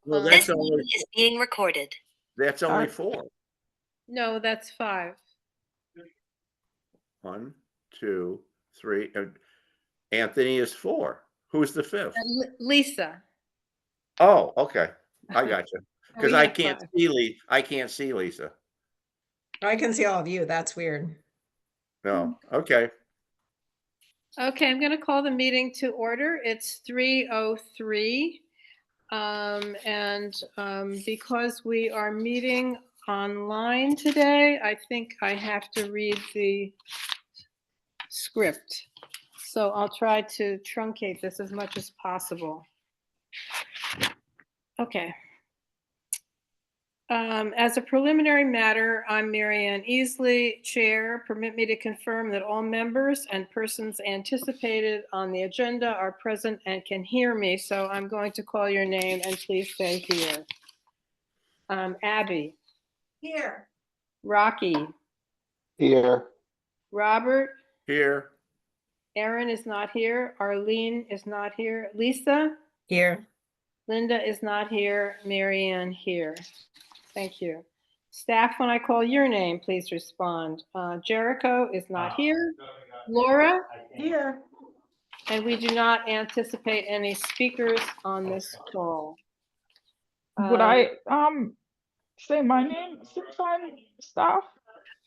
Well, This that's only, meeting is being recorded. that's only four. No, that's 5. 1, 2, 3. Anthony is 4. Who's the fifth? Lisa. Oh, okay. I got you. Because We I have can't 5. see I can't see Lisa. I can see all of you. That's weird. No. Okay. Okay, I'm going to call the meeting to order. It's 3:03. Because we are meeting online today, I think I have to read the script. So I'll try to truncate this as much as possible. Okay. As a preliminary matter, I'm Mary Ann Easley, Chair. Permit me to confirm that all members and persons anticipated on the agenda are present and can hear me. So I'm going to call your name and please stay here. Abby. Here. Rocky. Here. Robert. Here. Erin is not here. Arlene is not here. Lisa. Here. Linda is not here. Mary Ann here. Thank you. Staff, when I call your name, please respond. Jericho is not here. Laura? Here. And we do not anticipate any speakers on this call. Would I say my name since I'm staff?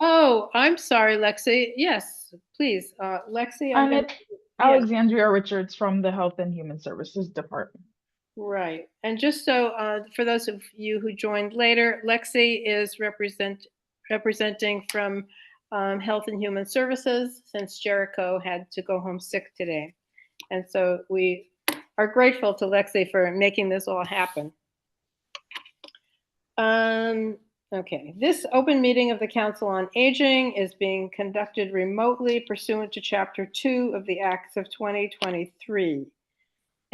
Oh, I'm sorry, Lexi. Yes, please. Lexi, And it's Alexandria Richards from the Health and Human Services Department. Right. And just so for those of you who joined later, Lexi is representing from Health and Human Services since Jericho had to go home sick today. And so we are grateful to Lexi for making this all happen. Okay, this open meeting of the Council on Aging is being conducted remotely pursuant to Chapter 2 of the Acts of 2023.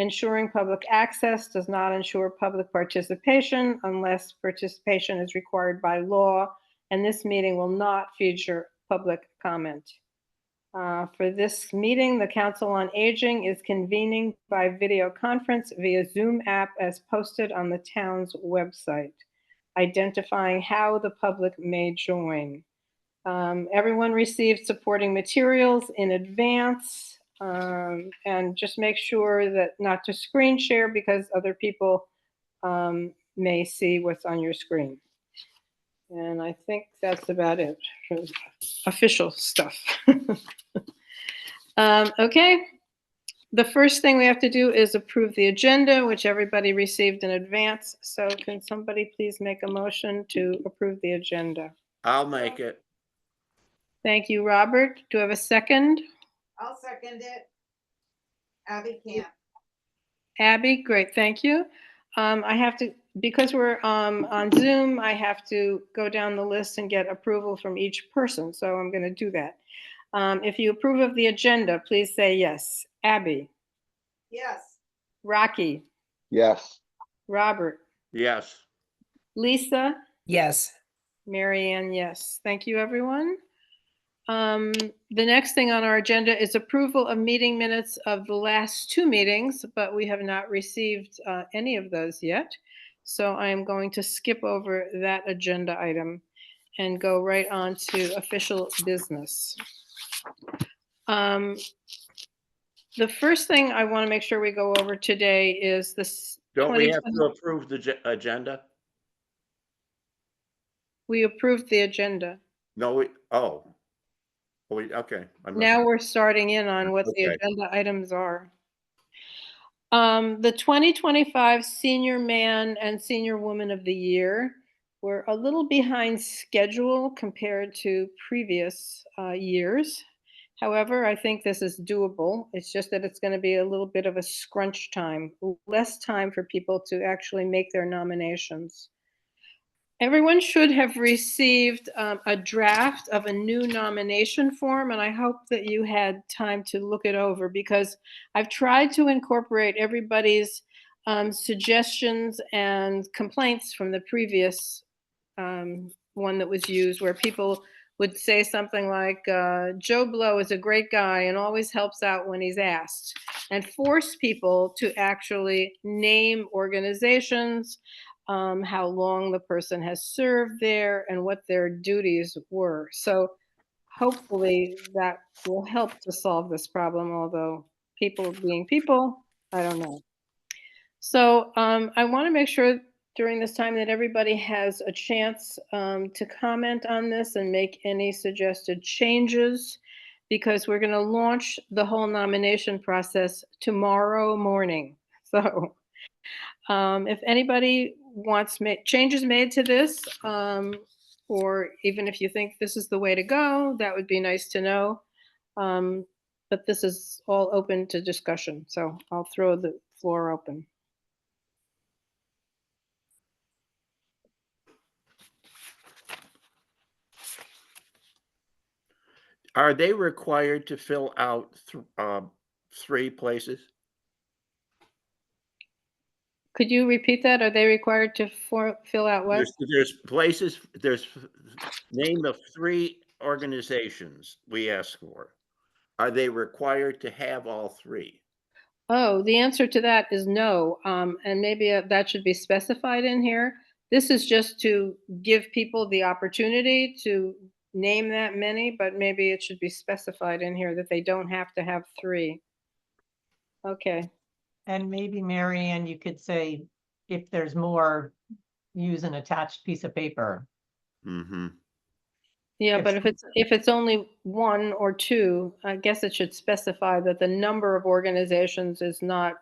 Ensuring public access does not ensure public participation unless participation is required by law, and this meeting will not feature public comment. For this meeting, the Council on Aging is convening by video conference via Zoom app as posted on the town's website, identifying how the public may join. Everyone received supporting materials in advance. And just make sure that not to screen share because other people may see what's on your screen. And I think that's about it for official stuff. Okay. The first thing we have to do is approve the agenda, which everybody received in advance. So can somebody please make a motion to approve the agenda? I'll make it. Thank you, Robert. Do I have a second? I'll second it. Abby Camp. Abby, great, thank you. I have to, because we're on Zoom, I have to go down the list and get approval from each person, so I'm going to do that. If you approve of the agenda, please say yes. Abby? Yes. Rocky? Yes. Robert? Yes. Lisa? Yes. Mary Ann, yes. Thank you, everyone. The next thing on our agenda is approval of meeting minutes of the last 2 meetings, but we have not received any of those yet. So I am going to skip over that agenda item and go right on to official business. The first thing I want to make sure we go over today is this. Don't we have to approve the agenda? We approved the agenda. No, okay. Now we're starting in on what the agenda items are. The 2025 Senior Man and Senior Woman of the Year were a little behind schedule compared to previous years. However, I think this is doable. It's just that it's going to be a little bit of a scrunch time, less time for people to actually make their nominations. Everyone should have received a draft of a new nomination form, and I hope that you had time to look it over because I've tried to incorporate everybody's suggestions and complaints from the previous one that was used where people would say something like, Joe Blow is a great guy and always helps out when he's asked, and force people to actually name organizations, how long the person has served there, and what their duties were. So hopefully that will help to solve this problem, although people being people, I don't know. So I want to make sure during this time that everybody has a chance to comment on this and make any suggested changes, because we're going to launch the whole nomination process tomorrow morning. So if anybody wants changes made to this, or even if you think this is the way to go, that would be nice to know. But this is all open to discussion, so I'll throw the floor open. Are they required to fill out 3 places? Could you repeat that? Are they required to fill out what? There's places, there's name of 3 organizations we ask for. Are they required to have all 3? Oh, the answer to that is no. And maybe that should be specified in here. This is just to give people the opportunity to name that many, but maybe it should be specified in here that they don't have to have 3. Okay. And maybe, Mary Ann, you could say, if there's more, use an attached piece of paper. Mm-hmm. Yeah, If- but if it's only 1 or 2, I guess it should specify that the number of organizations is not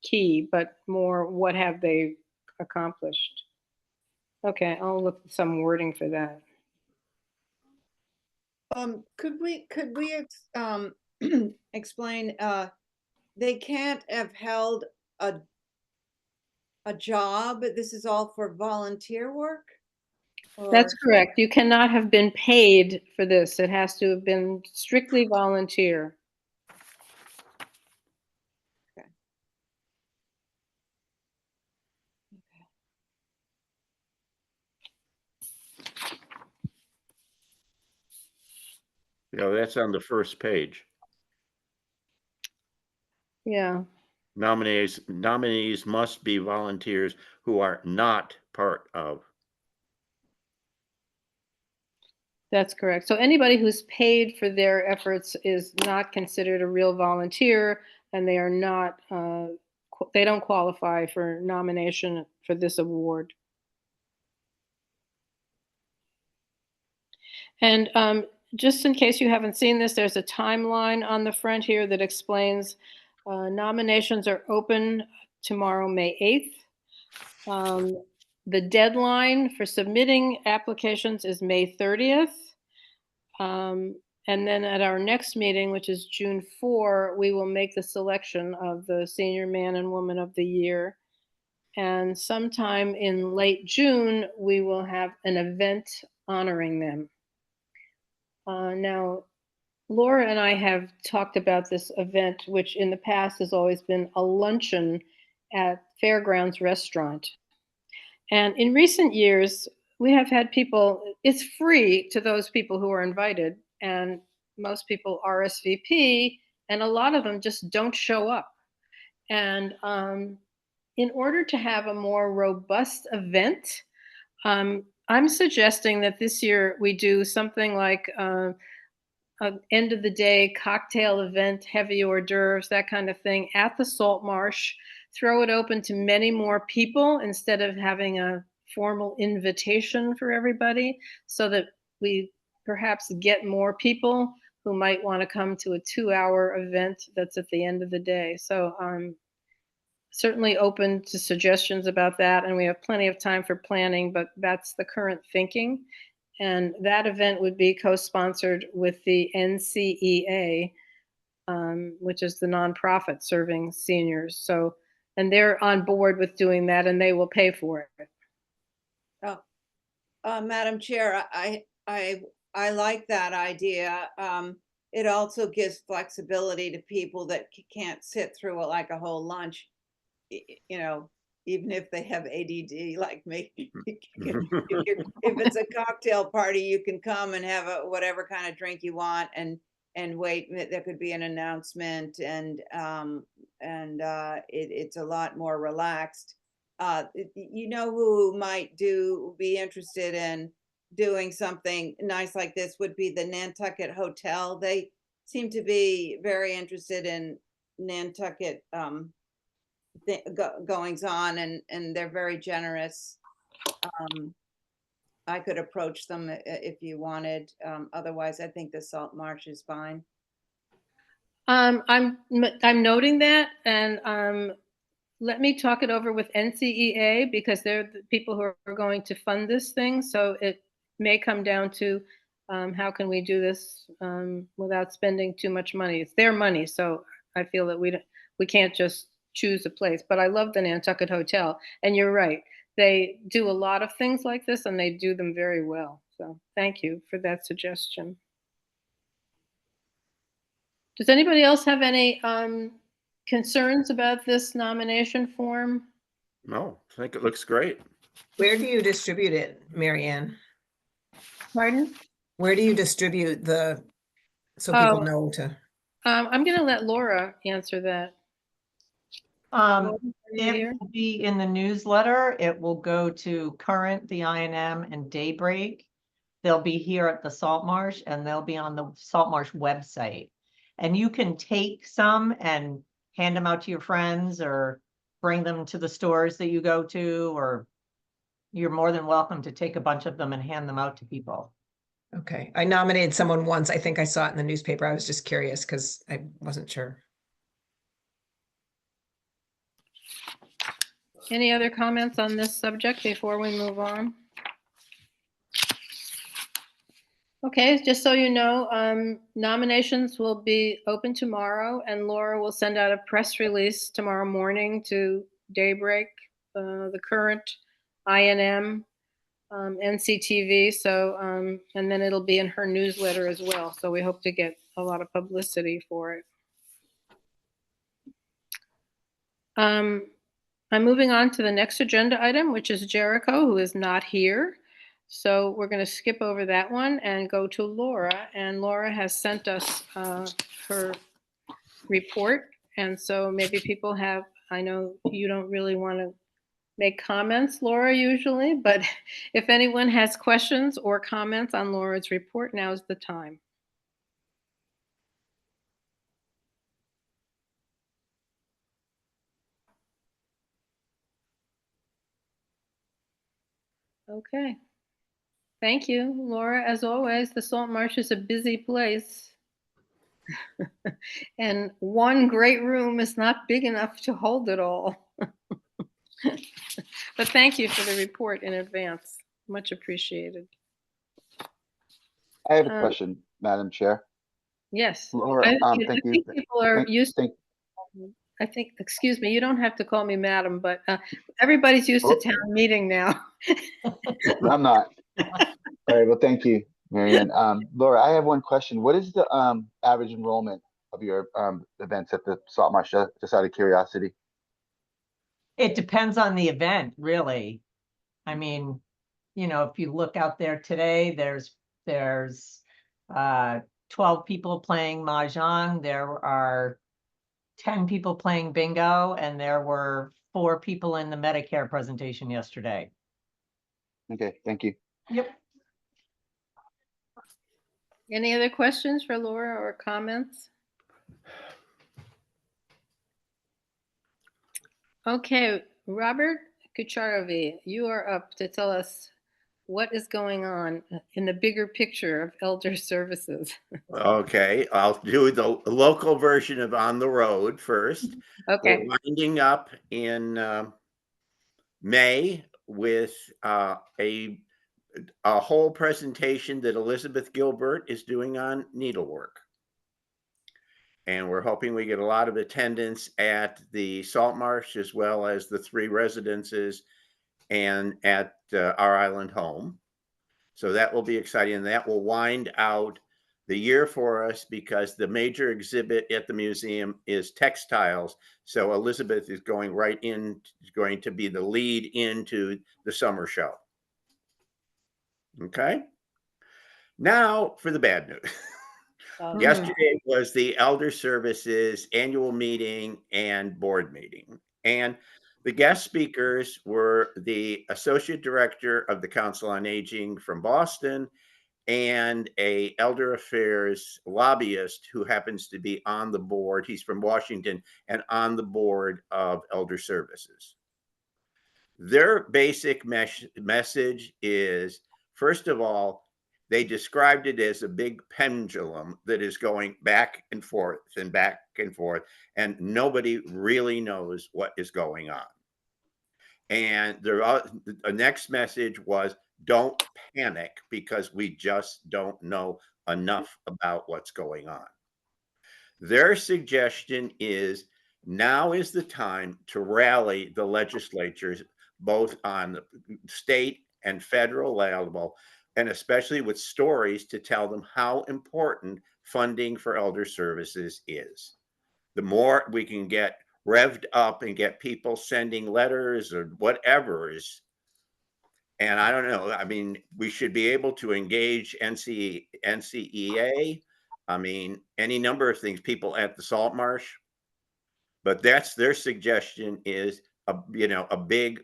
key, but more what have they accomplished. Okay, I'll look at some wording for that. Could we explain, they can't have held a job, this is all for volunteer work? That's Or- correct. You cannot have been paid for this. It has to have been strictly volunteer. That's on the first page. Yeah, Nominees must be volunteers who are not part of. that's correct. So anybody who's paid for their efforts is not considered a real volunteer, and they are not, they don't qualify for nomination for this award. And just in case you haven't seen this, there's a timeline on the front here that explains nominations are open tomorrow, May 8th. The deadline for submitting applications is May 30th. And then at our next meeting, which is June 4, we will make the selection of the Senior Man and Woman of the Year. And sometime in late June, we will have an event honoring them. Now, Laura and I have talked about this event, which in the past has always been a luncheon at Fairgrounds Restaurant. And in recent years, we have had people, it's free to those people who are invited, and most people RSVP, and a lot of them just don't show up. And in order to have a more robust event, I'm suggesting that this year we do something like an end of the day cocktail event, heavy hors d'oeuvres, that kind of thing at the Salt Marsh. Throw it open to many more people instead of having a formal invitation for everybody, so that we perhaps get more people who might want to come to a 2-hour event that's at the end of the day. So I'm certainly open to suggestions about that, and we have plenty of time for planning, but that's the current thinking. And that event would be co-sponsored with the NCEA, which is the nonprofit serving seniors. So, and they're on board with doing that, and they will pay for it. Madam Chair, I like that idea. It also gives flexibility to people that can't sit through like a whole lunch. You know, even if they have ADD like me. If it's a cocktail party, you can come and have whatever kind of drink you want and wait, there could be an announcement it's a lot more relaxed. You know who might be interested in doing something nice like this would be the Nantucket Hotel. They seem to be very interested in Nantucket goings on, and they're very generous. I could approach them if you wanted. Otherwise, I think the Salt Marsh is fine. I'm noting that, and let me talk it over with NCEA because they're the people who are going to fund this thing. So it may come down to how can we do this without spending too much money. It's their money, so I feel that we can't just choose a place. But I love the Nantucket Hotel, and you're right. They do a lot of things like this, and they do them very well. So thank you for that suggestion. Does anybody else have any concerns about this nomination form? No, I think it looks great. Where do you distribute it, Marianne? Pardon? Where do you distribute so people Oh. know to? I'm going to let Laura answer that. Laura, are you It here? will be in the newsletter. It will go to Current, the INM, and Daybreak. They'll be here at the Salt Marsh, and they'll be on the Salt Marsh website. And you can take some and hand them out to your friends or bring them to the stores that you go to, or you're more than welcome to take a bunch of them and hand them out to people. Okay, I nominated someone once. I think I saw it in the newspaper. I was just curious because I wasn't sure. Any other comments on this subject before we move on? Okay, just so you know, nominations will be open tomorrow, and Laura will send out a press release tomorrow morning to Daybreak, the Current, INM, NCTV. So, and then it'll be in her newsletter as well. So we hope to get a lot of publicity for it. I'm moving on to the next agenda item, which is Jericho, who is not here. So we're going to skip over that one and go to Laura. And Laura has sent us her report. And so maybe people have, I know you don't really want to make comments, Laura, usually, but if anyone has questions or comments on Laura's report, now's the time. Okay. Thank you, Laura. As always, the Salt Marsh is a busy place. And one great room is not big enough to hold it all. But thank you for the report in advance. Much appreciated. I have a question, Madam Chair. Yes. Laura, I thank you. think people are Thank- used to, I think, excuse me, you don't have to call me madam, but everybody's used to town meeting now. I'm not. All right, well, thank you, Marianne. Laura, I have one question. What is the average enrollment of your events at the Salt Marsh, just out of curiosity? It depends on the event, really. I mean, you know, if you look out there today, there's 12 people playing Mahjong. There are 10 people playing bingo, and there were 4 people in the Medicare presentation yesterday. Okay, thank you. Yep. Any other questions for Laura or comments? Okay, Robert Kucharovi, you are up to tell us what is going on in the bigger picture of elder services. Okay, I'll do the local version of On the Road first. Okay. We're winding up in May with a whole presentation that Elizabeth Gilbert is doing on needlework. And we're hoping we get a lot of attendance at the Salt Marsh, as well as the 3 residences and at our island home. So that will be exciting. And that will wind out the year for us because the major exhibit at the museum is textiles. So Elizabeth is going going to be the lead into the summer show. Okay. Now for the bad news. Yesterday was the Elder Services annual meeting and board meeting. And the guest speakers were the Associate Director of the Council on Aging from Boston and a Elder Affairs lobbyist who happens to be on the board. He's from Washington and on the board of Elder Services. Their basic message is, first of all, they described it as a big pendulum that is going back and forth and back and forth, and nobody really knows what is going on. And the next message was, don't panic because we just don't know enough about what's going on. Their suggestion is now is the time to rally the legislatures, both on the state and federal level, and especially with stories to tell them how important funding for elder services is. The more we can get revved up and get people sending letters or whatever is, and I don't know, I mean, we should be able to engage NCEA. I mean, any number of things, people at the Salt Marsh, but that's their suggestion is a big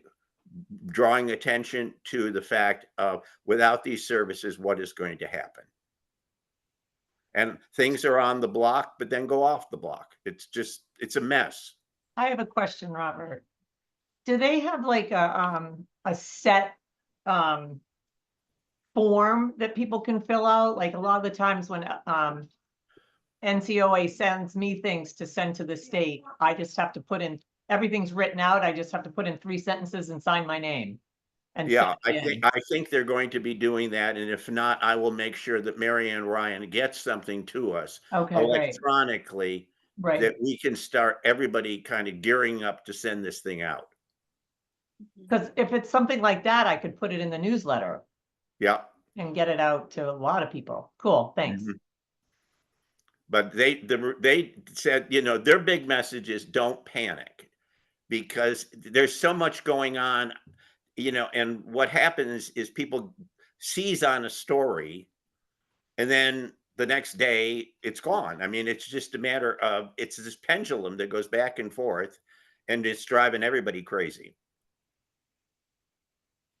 drawing attention to the fact of without these services, what is going to happen? And things are on the block, but then go off the block. It's a mess. I have a question, Robert. Do they have like a set form that people can fill out? Like a lot of the times when NCOA sends me things to send to the state, I just have to put in, everything's written out. I just have to put in 3 sentences and sign my name. And Yeah, send it in. I think they're going to be doing that. And if not, I will make sure that Marianne Ryan gets something to us Okay, great, electronically right. that we can start everybody kind of gearing up to send this thing out. Because if it's something like that, I could put it in the newsletter Yeah. and get it out to a lot of people. Cool, thanks. Mhm. But they said, their big message is don't panic because there's so much going on, and what happens is people seize on a story and then the next day it's gone. I mean, it's just a matter of, it's this pendulum that goes back and forth and it's driving everybody crazy.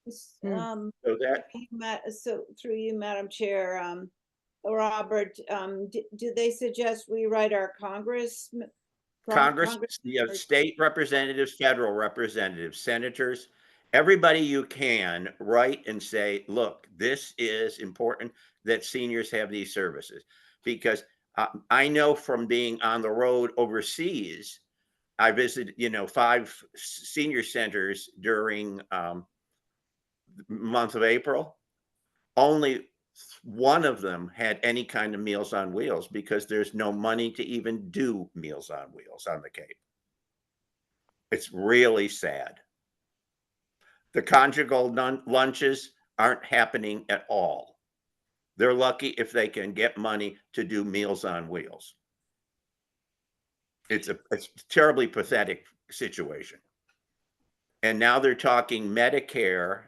So So through you, Madam Chair, Robert, do they suggest we write our Congress, state representatives, federal representatives, senators, everybody you can write and say, look, this is important that seniors have these services. Because I know from being on the road overseas, I visited, 5 senior centers during the month of April. Only one of them had any kind of Meals on Wheels because there's no money to even do Meals on Wheels on the Cape. It's really sad. The conjugal lunches aren't happening at all. They're lucky if they can get money to do Meals on Wheels. It's a terribly pathetic situation. And now they're talking Medicare.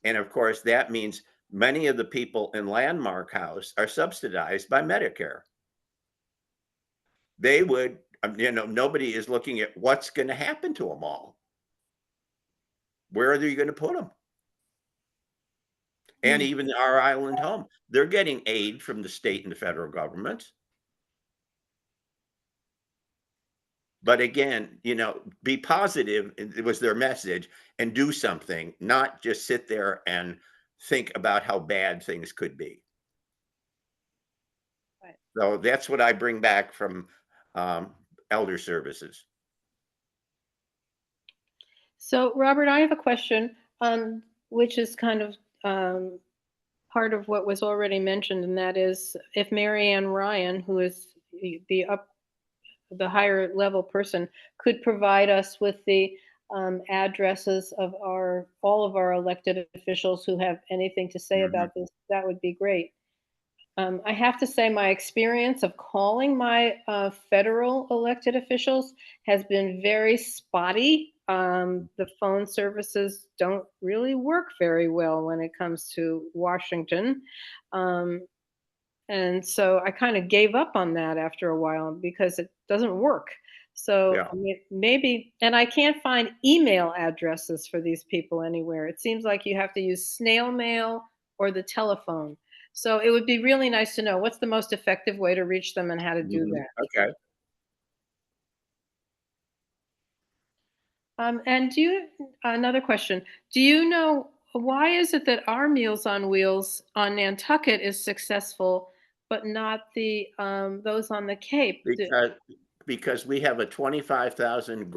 And of course, that means many of the people in Landmark House are subsidized by Medicare. They would, nobody is looking at what's going to happen to them all. Where are you going to put them? And even our island home, they're getting aid from the state and the federal government. But again, be positive. It was their message, and do something, not just sit there and think about how bad things could be. Right. So that's what I bring back from elder services. So, Robert, I have a question, which is kind of part of what was already mentioned, and that is if Marianne Ryan, who is the higher level person, could provide us with the addresses of all of our elected officials who have anything to say about this, that would be great. I have to say my experience of calling my federal elected officials has been very spotty. The phone services don't really work very well when it comes to Washington. Um, and so I kind of gave up on that after a while because it doesn't work. So Yeah. I mean, maybe, and I can't find email addresses for these people anywhere. It seems like you have to use snail mail or the telephone. So it would be really nice to know what's the most effective way to reach them and how to do Mhm. that. Okay. And do you, another question, do you know why is it that our Meals on Wheels on Nantucket is successful, but not the those on the Cape? Because we have a 25,000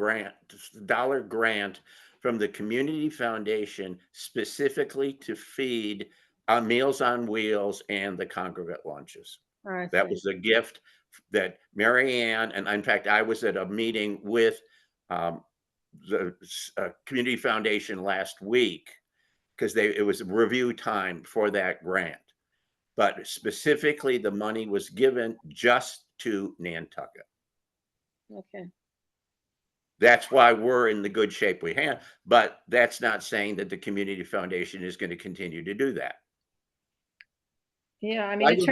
dollar grant from the Community Foundation specifically to feed Meals on Wheels and the congregate lunches. I That see. was a gift that Mary Ann, and in fact, I was at a meeting with um, the Community Foundation last week because it was review time for that grant. But specifically, the money was given just to Nantucket. Okay. That's why we're in the good shape we have. But that's not saying that the Community Foundation is going to continue to do that. Yeah, I mean, By it the,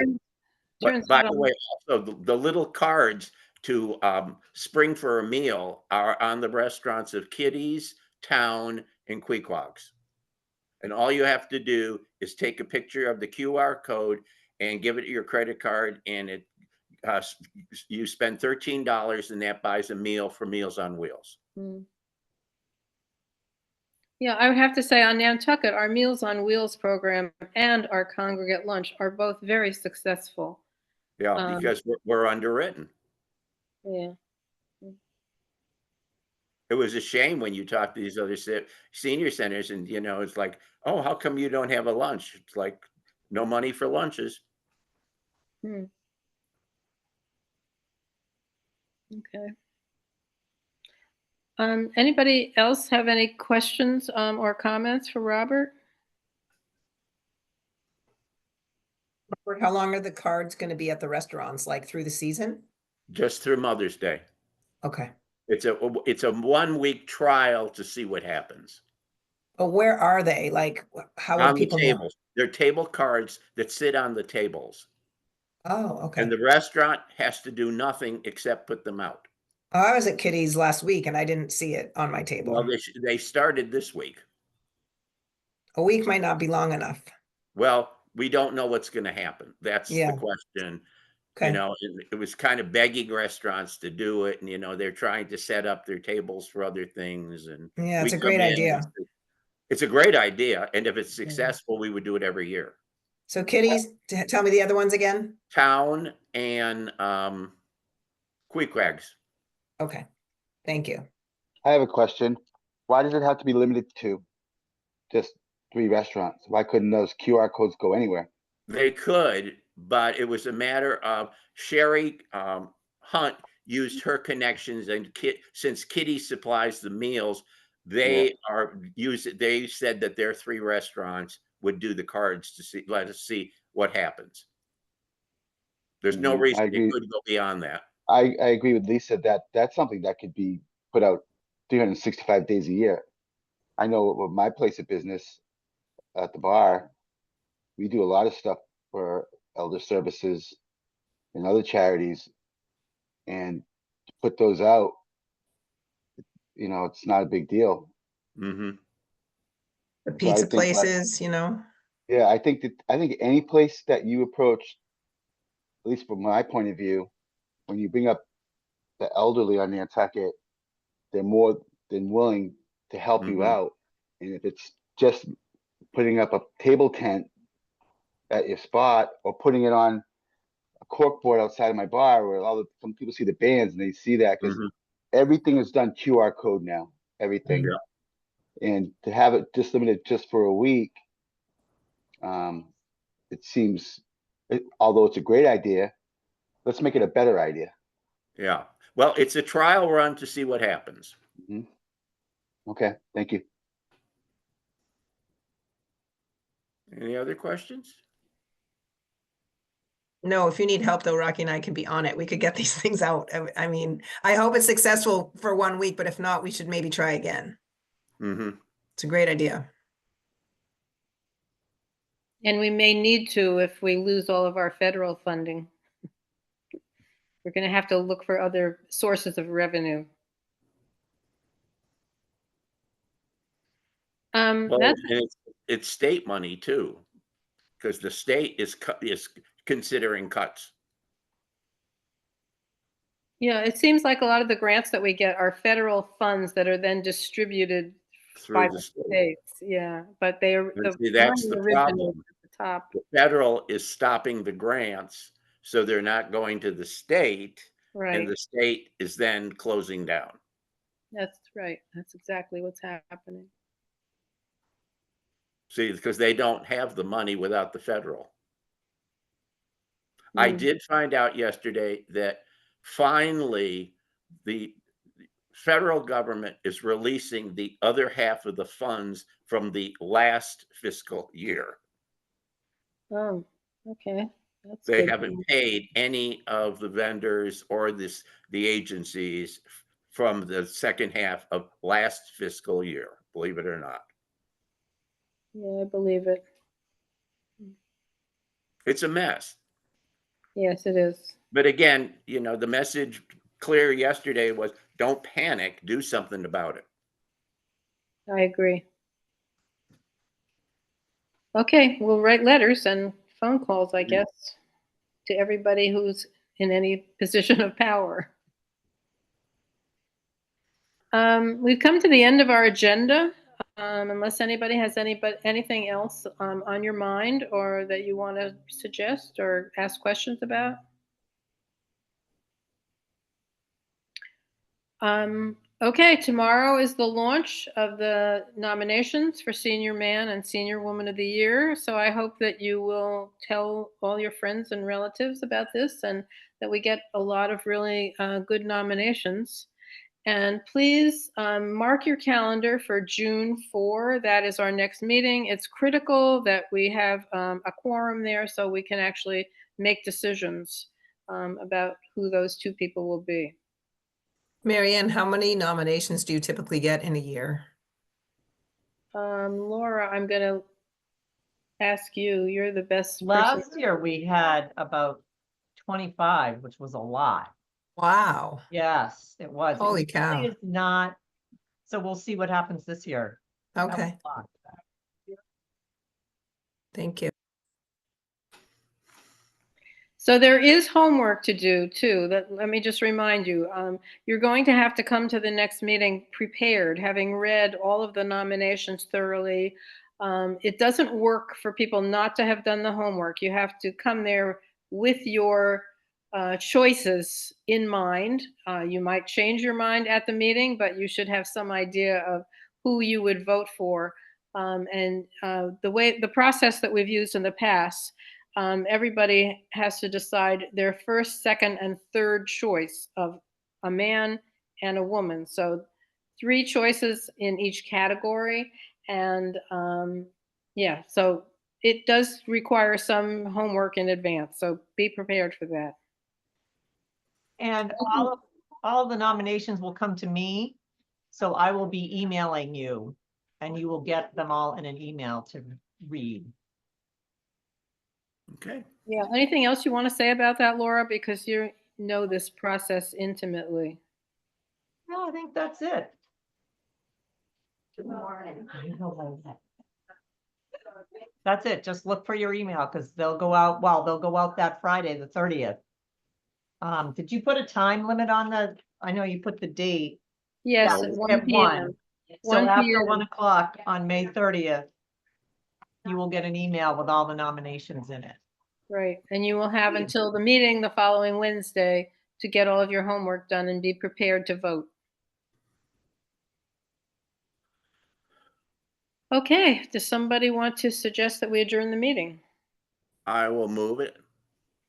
turns by out the way, also the little cards to spring for a meal are on the restaurants of Kitty's, Town, and Queequegs. And all you have to do is take a picture of the QR code and give it your credit card, and you spend $13, and that buys a meal for Meals on Wheels. Mm. Yeah, I would have to say on Nantucket, our Meals on Wheels program and our congregate lunch are both very successful. Yeah, Um, because we're underwritten. yeah. It was a shame when you talk to these other senior centers, and it's like, oh, how come you don't have a lunch? It's like no money for lunches. Hmm. Okay. Anybody else have any questions or comments for Robert? For how long are the cards going to be at the restaurants? Like through the season? Just through Mother's Day. Okay. It's a 1 week trial to see what happens. But where are they? Like, how would On the people know? tables. They're table cards that sit on the tables. Oh, And okay. the restaurant has to do nothing except put them out. Oh, I was at Kitty's last week and I didn't see it on my Well, table. they started this week. A week might not be long enough. Well, we don't know what's going to happen. That's the Yeah. question. Okay. It was kind of begging restaurants to do it, and they're trying to set up their tables for other things, and Yeah, we it's a come great in and idea. it's a great idea, and if it's Yeah. successful, we would do it every year. So Kitty's, tell me the other ones again. Town and Queequegs. Okay. Thank you. I have a question. Why does it have to be limited to just 3 restaurants? Why couldn't those QR codes go anywhere? They could, but it was a matter of Sherry Hunt used her connections, and since Kitty supplies the meals, they they said that their 3 restaurants would do the cards to let us see what happens. There's no I reason it agree. could go beyond that. I agree with Lisa that that's something that could be put out 365 days a year. I know with my place of business at the bar, we do a lot of stuff for elder services and other charities. And to put those out, it's not a big deal. Hmm. The So I pizza think, places, yeah, I think any place that you approach, at least from my point of view, when you bring up the elderly on Nantucket, they're more than willing to help you Hmm. out. And if it's just putting up a table tent at your spot or putting it on a cork board outside of my bar where some people see the bands and they see that because Hmm. everything is done QR code now, everything. Yeah. And to have it just limited just for a week, it seems, although it's a great idea, let's make it a better idea. Yeah. Well, it's a trial run to see what happens. Mhm. Okay, thank you. Any other questions? No, if you need help though, Rocky and I can be on it. We could get these things out. I mean, I hope it's successful for 1 week, but if not, we should maybe try again. Hmm. It's a great idea. And we may need to if we lose all of our federal funding. We're going to have to look for other sources of revenue. Well, That's and it's state money too, because the state is considering cuts. Yeah, it seems like a lot of the grants that we get are federal funds that are then distributed by Through the the state. states. Yeah, but they are, And the see, that's money the originates problem. at the top. The federal is stopping the grants, so they're not going to the state, and Right. the state is then closing down. That's right. That's exactly what's happening. See, because they don't have the money without the federal. I Mm. did find out yesterday that finally the federal government is releasing the other half of the funds from the last fiscal year. Oh, okay. That's They good. haven't paid any of the vendors or the agencies from the second half of last fiscal year, believe it or not. Yeah, I believe it. It's a mess. Yes, it is. But again, the message clear yesterday was don't panic, do something about it. I agree. Okay, we'll write letters and phone calls, I guess, to everybody who's in any position of power. We've come to the end of our agenda. Unless anybody has anything else on your mind or that you want to suggest or ask questions about. Okay, tomorrow is the launch of the nominations for Senior Man and Senior Woman of the Year. So I hope that you will tell all your friends and relatives about this and that we get a lot of really good nominations. And please mark your calendar for June 4. That is our next meeting. It's critical that we have a quorum there so we can actually make decisions about who those two people will be. Marianne, how many nominations do you typically get in a year? Laura, I'm going to ask you. You're the best person. Last year we had about 25, which was a lot. Wow. Yes, it was. It Holy really cow. is not. So we'll see what happens this year. That was Okay, a lot. thank you. So there is homework to do too. Let me just remind you, you're going to have to come to the next meeting prepared, having read all of the nominations thoroughly. It doesn't work for people not to have done the homework. You have to come there with your choices in mind. You might change your mind at the meeting, but you should have some idea of who you would vote for. The process that we've used in the past, everybody has to decide their first, second, and third choice of a man and a woman. So 3 choices in each category. And yeah, so it does require some homework in advance. So be prepared for that. And all of the nominations will come to me. So I will be emailing you and you will get them all in an email to read. Okay. Yeah. Anything else you want to say about that, Laura? Because you know this process intimately. No, I think that's it. Good morning. That's it. Just look for your email because they'll go out. Well, they'll go out that Friday, the 30th. Did you put a time limit on the? I know you put the date. Yes, That at was 1 at p.m. 1. 1 So after p.m. 1 o'clock on May 30th, you will get an email with all the nominations in it. Right. And you will have until the meeting the following Wednesday to get all of your homework done and be prepared to vote. Okay. Does somebody want to suggest that we adjourn the meeting? I will move it.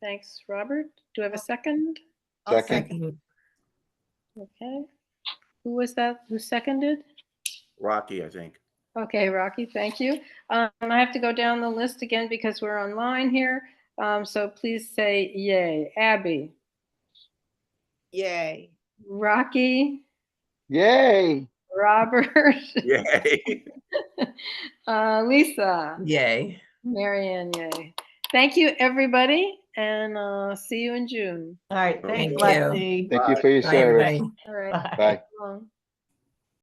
Thanks, Robert. Do I have a second? I'll Second. Okay. Who was that? Who seconded? Rocky, I think. Okay, Rocky, thank you. I have to go down the list again because we're online here. So please say yay. Abby, Yay. Rocky, Yay. Robert, Yay. Lisa, Yay. Marianne, yay. Thank you, everybody, and see you in June. All right, Thank thanks, you. Lexi. Thank you for your Bye, service. everybody. All right. Bye. Bye. Well,